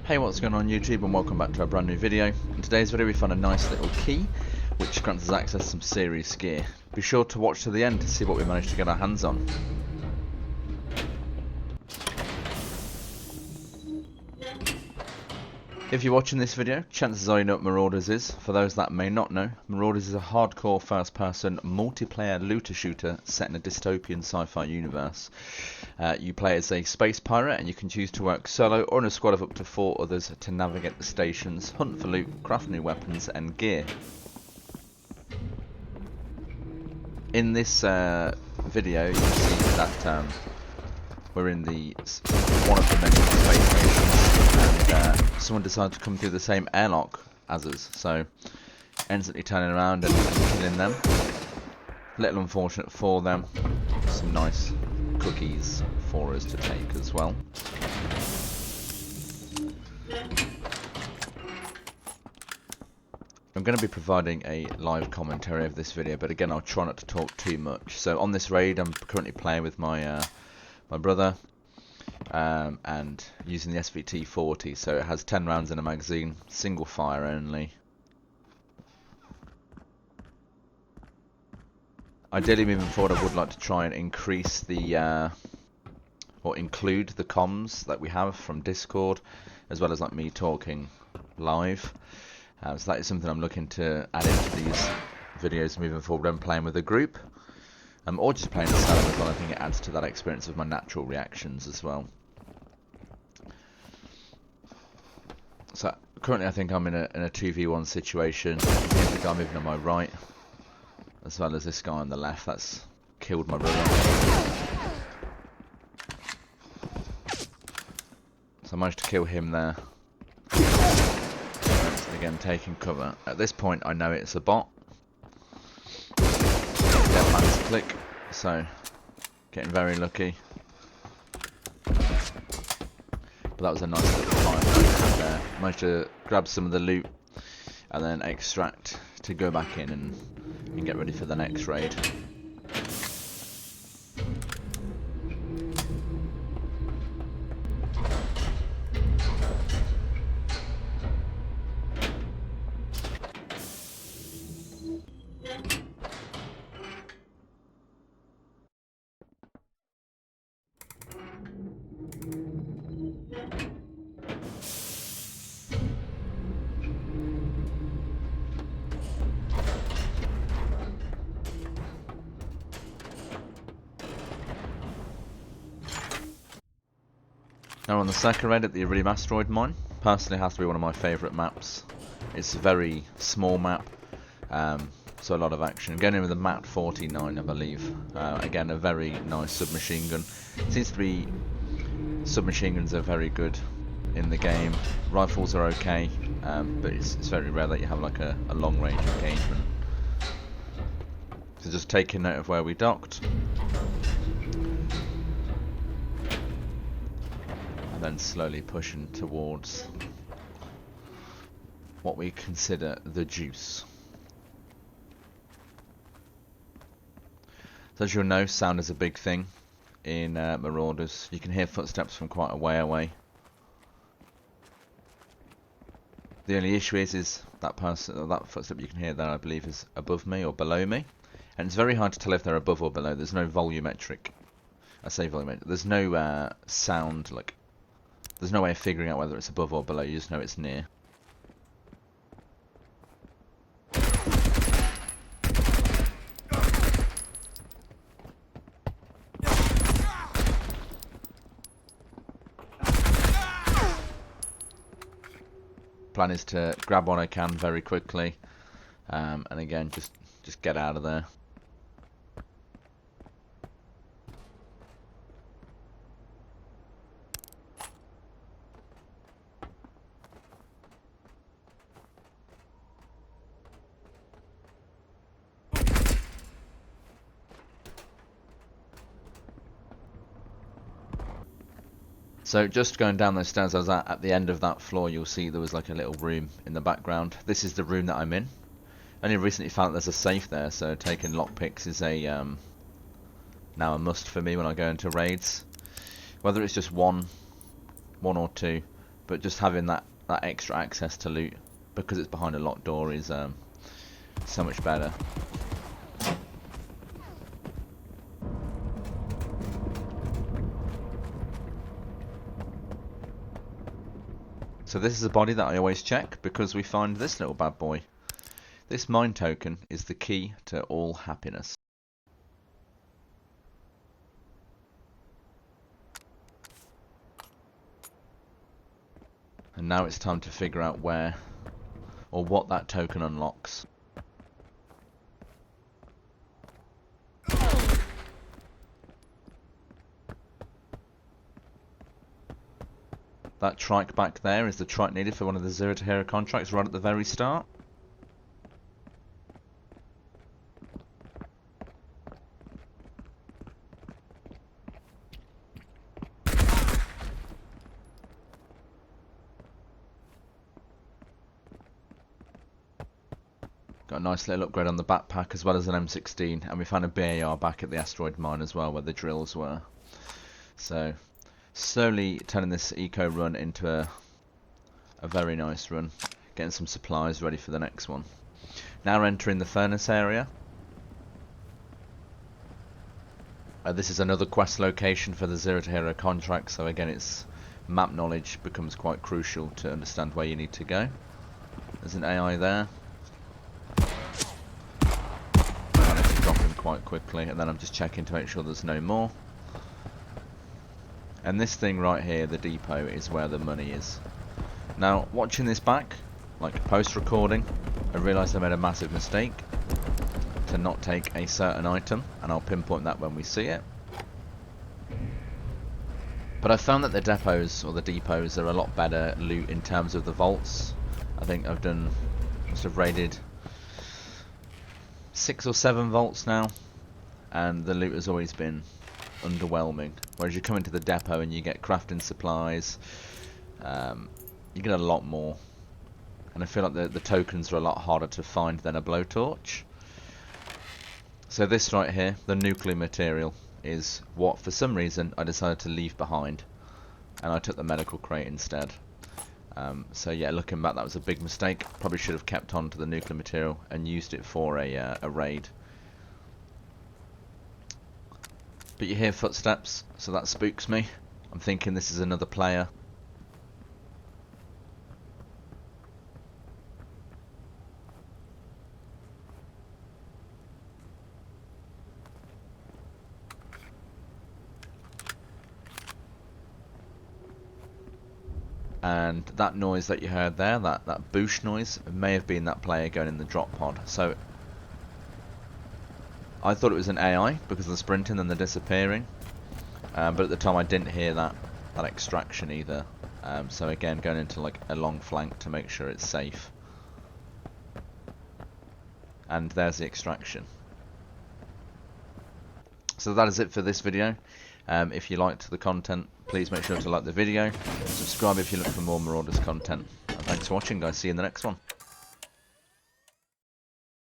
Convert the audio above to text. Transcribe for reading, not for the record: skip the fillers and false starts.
Hey, what's going on YouTube, and welcome back to a brand new video. In today's video we found a nice little key which grants us access to some serious gear. Be sure to watch to the end to see what we managed to get our hands on. If you're watching this video, chances are you know what Marauders is. For those that may not know, Marauders is a hardcore first-person multiplayer looter shooter set in a dystopian sci-fi universe. You play as a space pirate and you can choose to work solo or in a squad of up to 4 others to navigate the stations, hunt for loot, craft new weapons and gear. In this video you see that we're in one of the many space stations, and someone decided to come through the same airlock as us, so instantly turning around and killing them. A little unfortunate for them. Some nice cookies for us to take as well. I'm going to be providing a live commentary of this video, but again I'll try not to talk too much. So on this raid I'm currently playing with my brother, and using the SVT-40, so it has 10 rounds in a magazine, single fire only. Ideally moving forward I would like to try and increase the or include the comms that we have from Discord, as well as like me talking live. So that is something I'm looking to add into these videos moving forward when playing with a group. Or just playing the solo as well. I think it adds to that experience of my natural reactions as well. So currently I think I'm in a 2v1 situation. Here's the guy moving on my right, as well as this guy on the left. That's killed my brother. So I managed to kill him there. And again, taking cover. At this point I know it's a bot. Dead man's click, so getting very lucky. But that was a nice little fight there. Managed to grab some of the loot and then extract to go back in and get ready for the next raid. Now on the second raid at the Iridium asteroid mine, personally has to be one of my favourite maps. It's a very small map, so a lot of action. Going in with a MAT 49 I believe. Again a very nice submachine gun. Seems to be submachine guns are very good in the game. Rifles are okay, but it's very rare that you have like a long range engagement. So just taking note of where we docked. And then slowly pushing towards what we consider the juice. So as you'll know, sound is a big thing in Marauders. You can hear footsteps from quite a way away. The only issue is that footstep you can hear there I believe is above me or below me. And it's very hard to tell if they're above or below. There's no volumetric. I say volumetric. There's no sound, like there's no way of figuring out whether it's above or below, you just know it's near. Plan is to grab what I can very quickly, and again just get out of there. So just going down those stairs I was at the end of that floor, you'll see there was like a little room in the background. This is the room that I'm in. Only recently found that there's a safe there, so taking lockpicks is a now a must for me when I go into raids. Whether it's just one or two, but just having that extra access to loot because it's behind a locked door is so much better. So this is a body that I always check because we find this little bad boy. This mine token is the key to all happiness. And now it's time to figure out where or what that token unlocks. That trike back there is the trike needed for one of the Zero to Hero contracts right at the very start. Got a nice little upgrade on the backpack as well as an M16, and we found a BAR back at the asteroid mine as well where the drills were. So slowly turning this eco run into a very nice run, getting some supplies ready for the next one. Now entering the furnace area. This is another quest location for the Zero to Hero contract, so again it's map knowledge becomes quite crucial to understand where you need to go. There's an AI there. I need to drop him quite quickly, and then I'm just checking to make sure there's no more. And this thing right here, the depot, is where the money is. Now, watching this back, like post-recording, I realised I made a massive mistake to not take a certain item, and I'll pinpoint that when we see it. But I found that the depots, or the depots, are a lot better loot in terms of the vaults. I think must have raided 6 or 7 vaults now, and the loot has always been underwhelming. Whereas you come into the depot and you get crafting supplies, you get a lot more, and I feel like the tokens are a lot harder to find than a blowtorch. So this right here, the nuclear material, is what for some reason I decided to leave behind, and I took the medical crate instead. So yeah, looking back, that was a big mistake. Probably should have kept on to the nuclear material and used it for a raid. But you hear footsteps, so that spooks me. I'm thinking this is another player. And that noise that you heard there, that boosh noise, may have been that player going in the drop pod. So I thought it was an AI because of the sprinting and the disappearing, but at the time I didn't hear that extraction either. So again, going into like a long flank to make sure it's safe. And there's the extraction. So that is it for this video. If you liked the content, please make sure to like the video, subscribe if you look for more Marauders content. And thanks for watching, guys. See you in the next one.